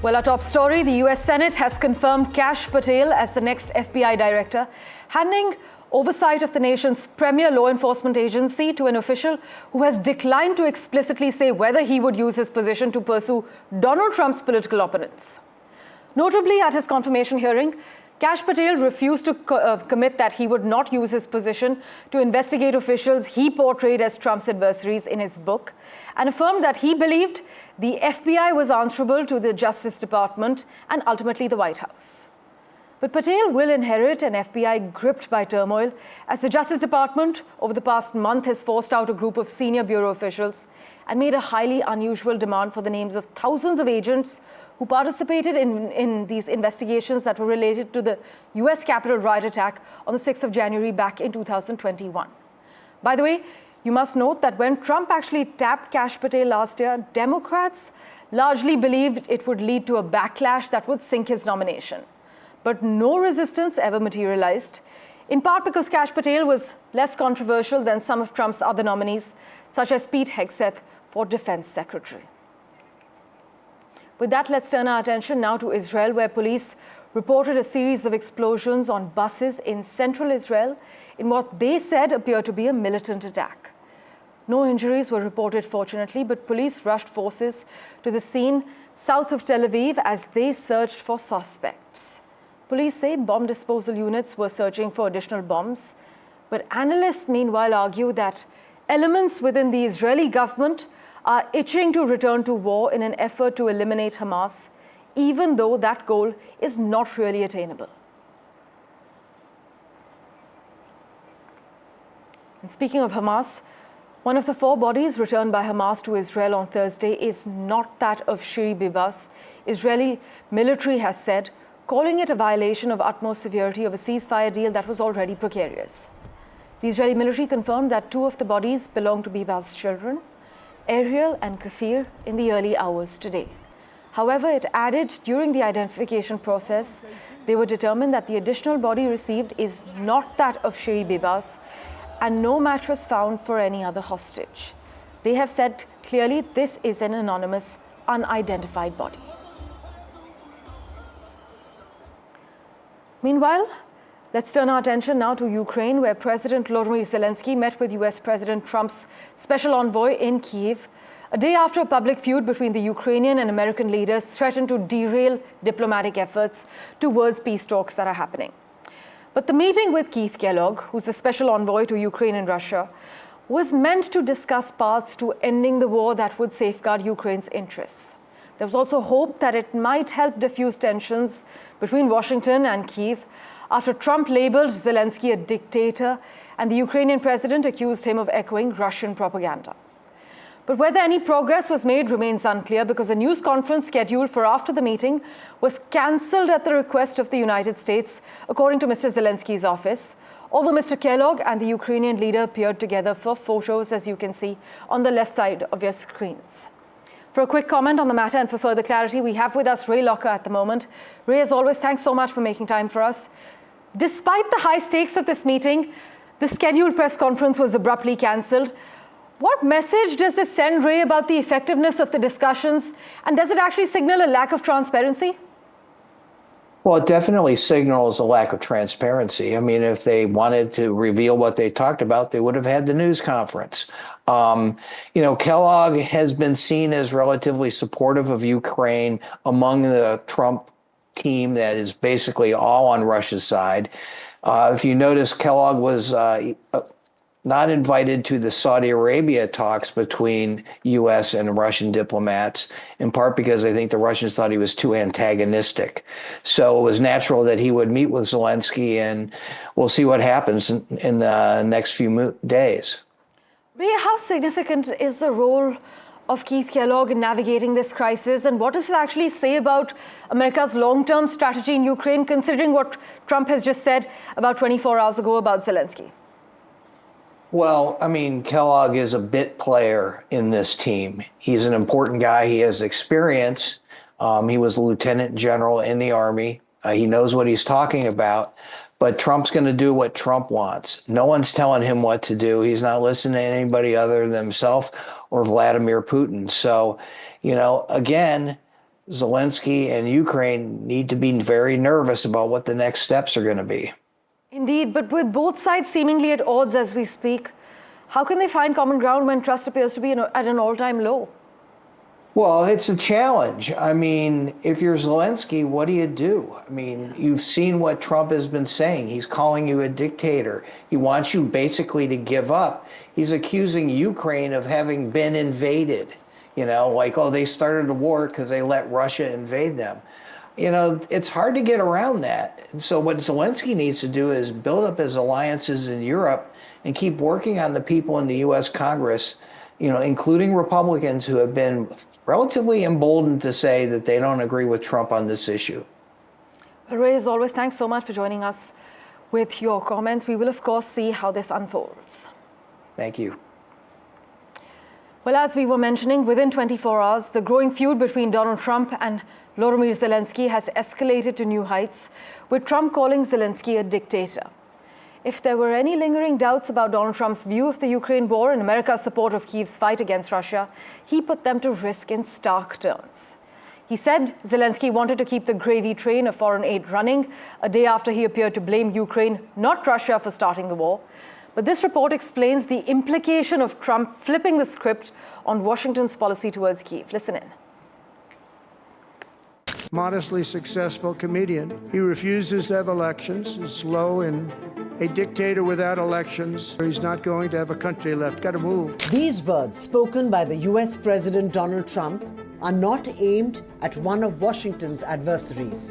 Well, our top story, the US Senate has confirmed Kash Patel as the next FBI director, handing oversight of the nation's premier law enforcement agency to an official who has declined to explicitly say whether he would use his position to pursue Donald Trump's political opponents. Notably, at his confirmation hearing, Kash Patel refused to commit that he would not use his position to investigate officials he portrayed as Trump's adversaries in his book, and affirmed that he believed the FBI was answerable to the Justice Department and ultimately the White House. But Patel will inherit an FBI gripped by turmoil, as the Justice Department over the past month has forced out a group of senior bureau officials and made a highly unusual demand for the names of thousands of agents who participated in these investigations that were related to the US Capitol riot attack on the 6th of January back in 2021. By the way, you must note that when Trump actually tapped Kash Patel last year, Democrats largely believed it would lead to a backlash that would sink his nomination. But no resistance ever materialized, in part because Kash Patel was less controversial than some of Trump's other nominees, such as Pete Hegseth for Defense Secretary. With that, let's turn our attention now to Israel, where police reported a series of explosions on buses in central Israel in what they said appeared to be a militant attack. No injuries were reported, fortunately, but police rushed forces to the scene south of Tel Aviv as they searched for suspects. Police say bomb disposal units were searching for additional bombs, but analysts meanwhile argue that elements within the Israeli government are itching to return to war in an effort to eliminate Hamas, even though that goal is not really attainable. And speaking of Hamas, one of the 4 bodies returned by Hamas to Israel on Thursday is not that of Shiri Bibas, Israeli military has said, calling it a violation of utmost severity of a ceasefire deal that was already precarious. The Israeli military confirmed that 2 of the bodies belong to Bibas' children, Ariel and Kafir, in the early hours today. However, it added during the identification process, they were determined that the additional body received is not that of Shiri Bibas, and no match was found for any other hostage. They have said clearly this is an anonymous, unidentified body. Meanwhile, let's turn our attention now to Ukraine, where President Volodymyr Zelensky met with US President Trump's special envoy in Kyiv, a day after a public feud between the Ukrainian and American leaders threatened to derail diplomatic efforts towards peace talks that are happening. But the meeting with Keith Kellogg, who's the special envoy to Ukraine and Russia, was meant to discuss paths to ending the war that would safeguard Ukraine's interests. There was also hope that it might help diffuse tensions between Washington and Kyiv after Trump labeled Zelensky a dictator and the Ukrainian president accused him of echoing Russian propaganda. But whether any progress was made remains unclear, because a news conference scheduled for after the meeting was cancelled at the request of the United States, according to Mr. Zelensky's office, although Mr. Kellogg and the Ukrainian leader appeared together for photos, as you can see on the left side of your screens. For a quick comment on the matter and for further clarity, we have with us Ray Locker at the moment. Ray, as always, thanks so much for making time for us. Despite the high stakes of this meeting, the scheduled press conference was abruptly cancelled. What message does this send, Ray, about the effectiveness of the discussions? And does it actually signal a lack of transparency? Well, it definitely signals a lack of transparency. I mean, if they wanted to reveal what they talked about, they would have had the news conference. Kellogg has been seen as relatively supportive of Ukraine among the Trump team that is basically all on Russia's side. If you notice, Kellogg was not invited to the Saudi Arabia talks between U.S. and Russian diplomats, in part because I think the Russians thought he was too antagonistic. So it was natural that he would meet with Zelensky, and we'll see what happens in the next few days. Ray, how significant is the role of Keith Kellogg in navigating this crisis, and what does it actually say about America's long-term strategy in Ukraine, considering what Trump has just said about 24 hours ago about Zelensky? Well, I mean, Kellogg is a bit player in this team. He's an important guy. He has experience. He was a lieutenant general in the Army. He knows what he's talking about. But Trump's going to do what Trump wants. No one's telling him what to do. He's not listening to anybody other than himself or Vladimir Putin. So, again, Zelensky and Ukraine need to be very nervous about what the next steps are going to be. Indeed, but with both sides seemingly at odds as we speak, how can they find common ground when trust appears to be at an all-time low? Well, it's a challenge. I mean, if you're Zelensky, what do you do? I mean, you've seen what Trump has been saying. He's calling you a dictator. He wants you basically to give up. He's accusing Ukraine of having been invaded. You know, like, oh, they started a war because they let Russia invade them. You know, it's hard to get around that. And so what Zelensky needs to do is build up his alliances in Europe and keep working on the people in the U.S. Congress, you know, including Republicans who have been relatively emboldened to say that they don't agree with Trump on this issue. Well, Ray, as always, thanks so much for joining us with your comments. We will, of course, see how this unfolds. Thank you. Well, as we were mentioning, within 24 hours, the growing feud between Donald Trump and Volodymyr Zelensky has escalated to new heights, with Trump calling Zelensky a dictator. If there were any lingering doubts about Donald Trump's view of the Ukraine war and America's support of Kyiv's fight against Russia, he put them to risk in stark terms. He said Zelensky wanted to keep the gravy train of foreign aid running a day after he appeared to blame Ukraine, not Russia, for starting the war. But this report explains the implication of Trump flipping the script on Washington's policy towards Kyiv. Listen in. Modestly successful comedian. He refuses to have elections, is low in a dictator without elections. He's not going to have a country left. Got to move. These words spoken by the US President Donald Trump are not aimed at one of Washington's adversaries.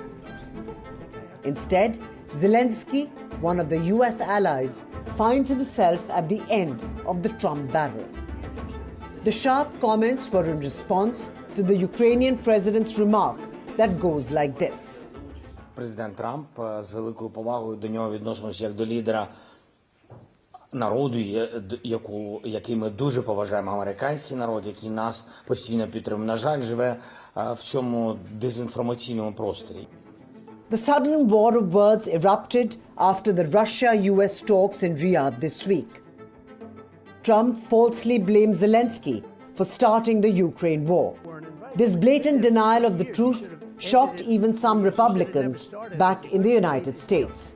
Instead, Zelensky, one of the US allies, finds himself at the end of the Trump barrel. The sharp comments were in response to the Ukrainian president's remark that goes like this. Президент Трамп з великою повагою до нього відносимося як до лідера народу, який ми дуже поважаємо, американський народ, який нас постійно підтримує. На жаль, живе в цьому дезінформаційному просторі. The sudden war of words erupted after the Russia-US talks in Riyadh this week. Trump falsely blamed Zelensky for starting the Ukraine war. This blatant denial of the truth shocked even some Republicans back in the United States.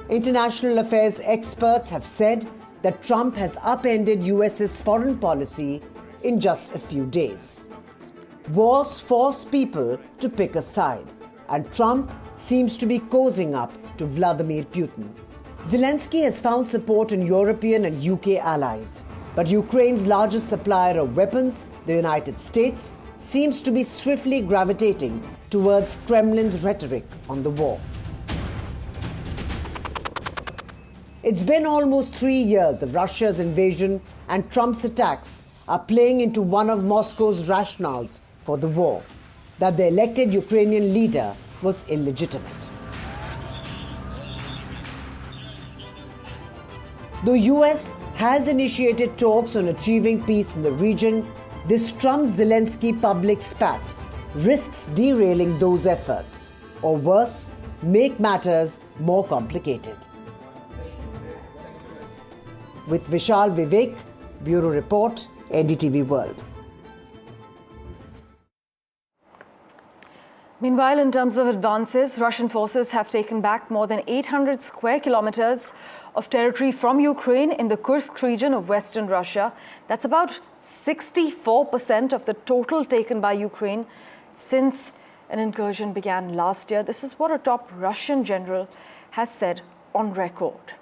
International affairs experts have said that Trump has upended US's foreign policy in just a few days. Wars force people to pick a side, and Trump seems to be cozying up to Vladimir Putin. Zelensky has found support in European and UK allies, but Ukraine's largest supplier of weapons, the United States, seems to be swiftly gravitating towards Kremlin's rhetoric on the war. It's been almost 3 years of Russia's invasion, and Trump's attacks are playing into one of Moscow's rationales for the war, that the elected Ukrainian leader was illegitimate. The US has initiated talks on achieving peace in the region. This Trump-Zelensky public spat risks derailing those efforts, or worse, make matters more complicated. With Vishal Vivek, Bureau Report, NDTV World. Meanwhile, in terms of advances, Russian forces have taken back more than 800 square kilometers of territory from Ukraine in the Kursk region of western Russia. That's about 64% of the total taken by Ukraine since an incursion began last year. This is what a top Russian general has said on record.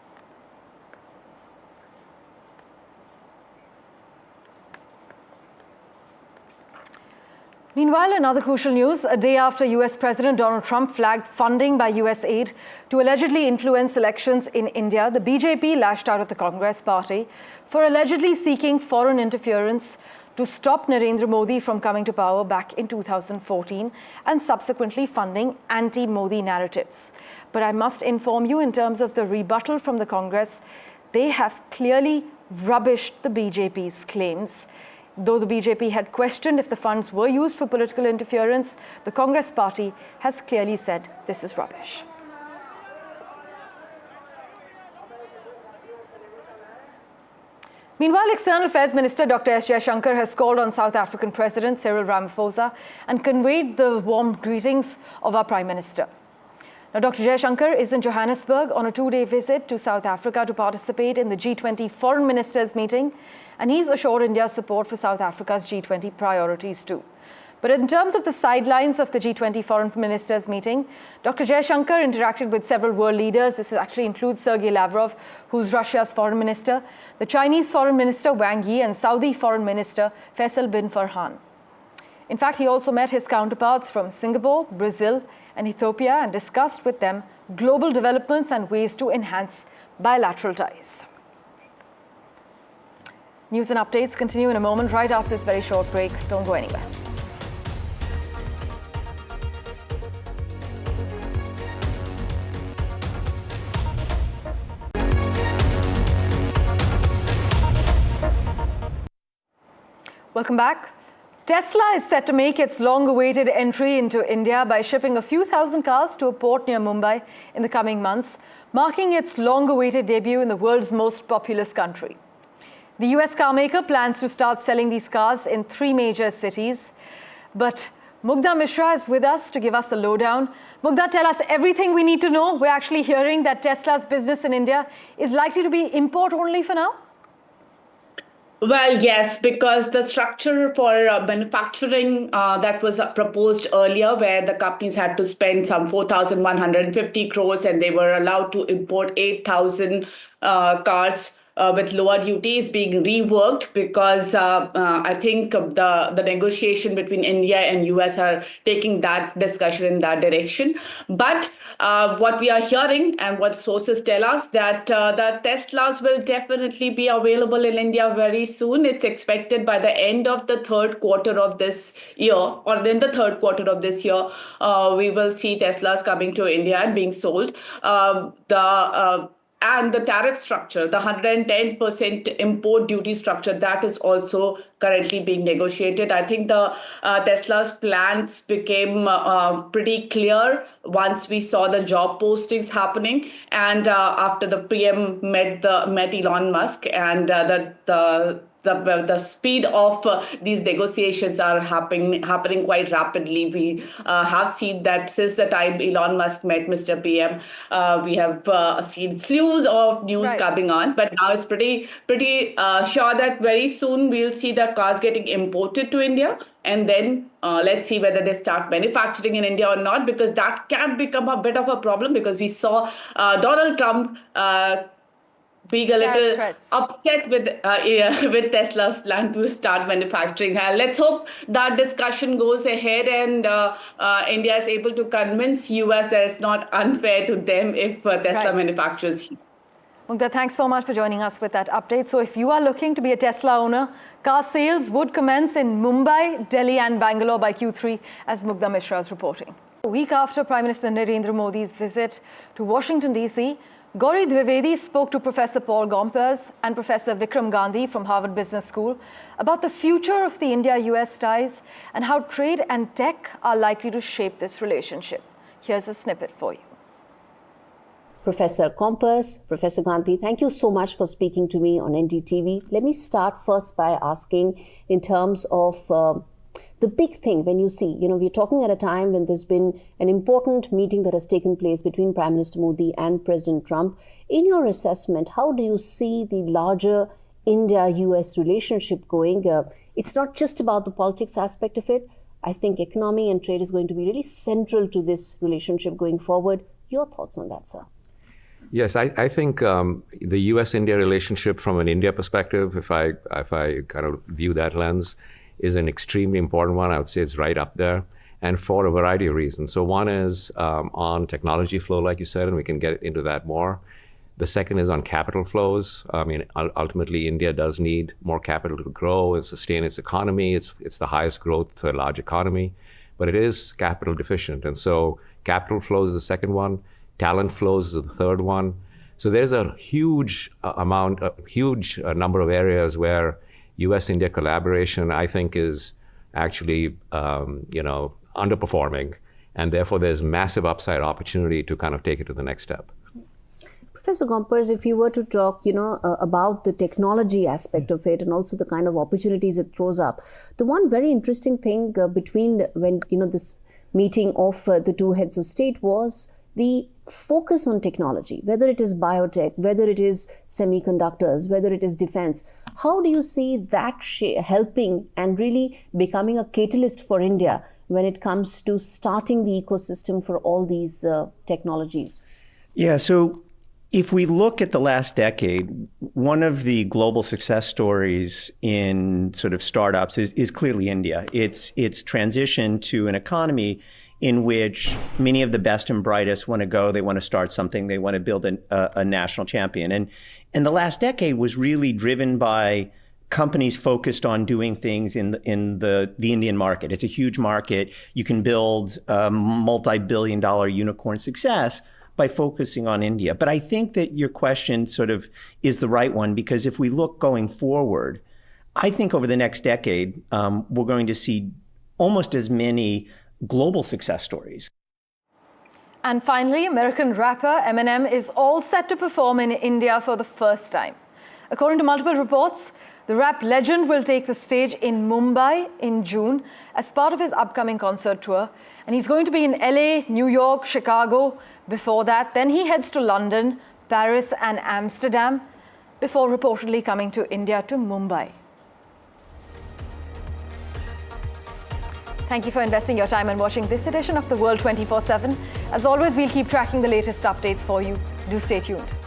Meanwhile, in other crucial news, a day after US President Donald Trump flagged funding by US aid to allegedly influence elections in India, the BJP lashed out at the Congress party for allegedly seeking foreign interference to stop Narendra Modi from coming to power back in 2014 and subsequently funding anti-Modi narratives. But I must inform you, in terms of the rebuttal from the Congress, they have clearly rubbished the BJP's claims. Though the BJP had questioned if the funds were used for political interference, the Congress party has clearly said this is rubbish. Meanwhile, External Affairs Minister Dr. S. Jaishankar has called on South African President Cyril Ramaphosa and conveyed the warm greetings of our Prime Minister. Now, Dr. Jaishankar is in Johannesburg on a two-day visit to South Africa to participate in the G20 Foreign Ministers meeting, and he's assured India's support for South Africa's G20 priorities too. But in terms of the sidelines of the G20 Foreign Ministers meeting, Dr. Jaishankar interacted with several world leaders. This actually includes Sergei Lavrov, who's Russia's foreign minister, the Chinese foreign minister Wang Yi, and Saudi foreign minister Faisal bin Farhan. In fact, he also met his counterparts from Singapore, Brazil, and Ethiopia and discussed with them global developments and ways to enhance bilateral ties. News and updates continue in a moment right after this very short break. Don't go anywhere. Welcome back. Tesla is set to make its long-awaited entry into India by shipping a few thousand cars to a port near Mumbai in the coming months, marking its long-awaited debut in the world's most populous country. The US carmaker plans to start selling these cars in 3 major cities. But Mugdha Mishra is with us to give us the lowdown. Mugdha, tell us everything we need to know. We're actually hearing that Tesla's business in India is likely to be import only for now. Well, yes, because the structure for manufacturing that was proposed earlier, where the companies had to spend some 4,150 crores and they were allowed to import 8,000 cars with lower duties, being reworked because I think the negotiation between India and US are taking that discussion in that direction. But what we are hearing and what sources tell us that the Teslas will definitely be available in India very soon. It's expected by the end of the third quarter of this year, or in the third quarter of this year, we will see Teslas coming to India and being sold. And the tariff structure, the 110% import duty structure, that is also currently being negotiated. I think the Tesla's plans became pretty clear once we saw the job postings happening, and after the PM met Elon Musk, and the speed of these negotiations are happening quite rapidly. We have seen that since the time Elon Musk met Mr. PM, we have seen slews of news coming on. But now it's pretty sure that very soon we'll see the cars getting imported to India. And then let's see whether they start manufacturing in India or not, because that can become a bit of a problem, because we saw Donald Trump being a little upset with Tesla's plan to start manufacturing. Let's hope that discussion goes ahead and India is able to convince US that it's not unfair to them if Tesla manufactures here. Mugdha, thanks so much for joining us with that update. So if you are looking to be a Tesla owner, car sales would commence in Mumbai, Delhi and Bangalore by Q3, as Mugdha Mishra is reporting. A week after Prime Minister Narendra Modi's visit to Washington, D.C., Gauri Dwivedi spoke to Professor Paul Gompers and Professor Vikram Gandhi from Harvard Business School about the future of the India-US ties and how trade and tech are likely to shape this relationship. Here's a snippet for you. Professor Gompers, Professor Gandhi, thank you so much for speaking to me on NDTV. Let me start first by asking in terms of the big thing when you see, we're talking at a time when there's been an important meeting that has taken place between Prime Minister Modi and President Trump. In your assessment, how do you see the larger India-US relationship going? It's not just about the politics aspect of it. I think economy and trade is going to be really central to this relationship going forward. Your thoughts on that, sir? Yes, I think the US-India relationship from an India perspective, if I kind of view that lens, is an extremely important one. I would say it's right up there, and for a variety of reasons. So one is on technology flow, like you said, and we can get into that more. The second is on capital flows. I mean, ultimately, India does need more capital to grow and sustain its economy. It's the highest growth large economy, but it is capital deficient. And so capital flows is the second one. Talent flows is the third one. So there's a huge number of areas where US-India collaboration, I think, is actually, underperforming. And therefore, there's massive upside opportunity to kind of take it to the next step. Professor Gompers, if you were to talk, about the technology aspect of it and also the kind of opportunities it throws up, the one very interesting thing between this meeting of the two heads of state was the focus on technology, whether it is biotech, whether it is semiconductors, whether it is defense. How do you see that helping and really becoming a catalyst for India when it comes to starting the ecosystem for all these technologies? Yeah, so if we look at the last decade, one of the global success stories in sort of startups is clearly India. It's transition to an economy in which many of the best and brightest want to go, they want to start something, they want to build a national champion. And the last decade was really driven by companies focused on doing things in the Indian market. It's a huge market. You can build a multi-billion-dollar unicorn success by focusing on India. But I think that your question sort of is the right one, because if we look going forward, I think over the next decade, we're going to see almost as many global success stories. And finally, American rapper Eminem is all set to perform in India for the first time. According to multiple reports, the rap legend will take the stage in Mumbai in June as part of his upcoming concert tour. And he's going to be in LA, New York, Chicago before that. Then he heads to London, Paris and Amsterdam before reportedly coming to India to Mumbai. Thank you for investing your time and watching this edition of The World 24/7. As always, we'll keep tracking the latest updates for you. Do stay tuned.